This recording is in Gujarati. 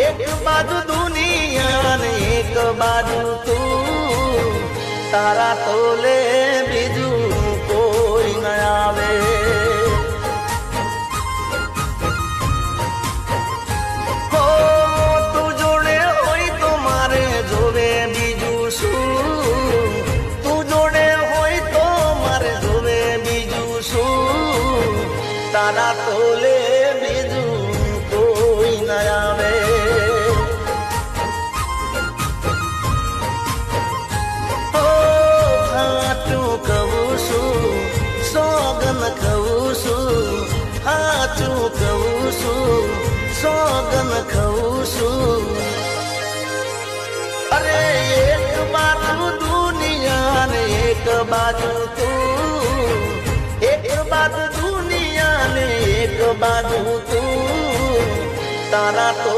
એક બાજુ દુનિયા ને એક બાજુ તું, તારા તોલે બીજું કોઈ ન આવે. હો તું જોડે હોય તો મારે જોવે બીજું શું, તું જોડે હોય તો મારે જોવે બીજું શું, તારા તોલે બીજું કોઈ ન આવે. સોગન ખવું છું, હાચું કહું છું, સોગન ખવું છું. અરે એક બાજુ દુનિયા ને એક બાજુ તું, એક બાજુ દુનિયા ને એક બાજુ તું, તારા તો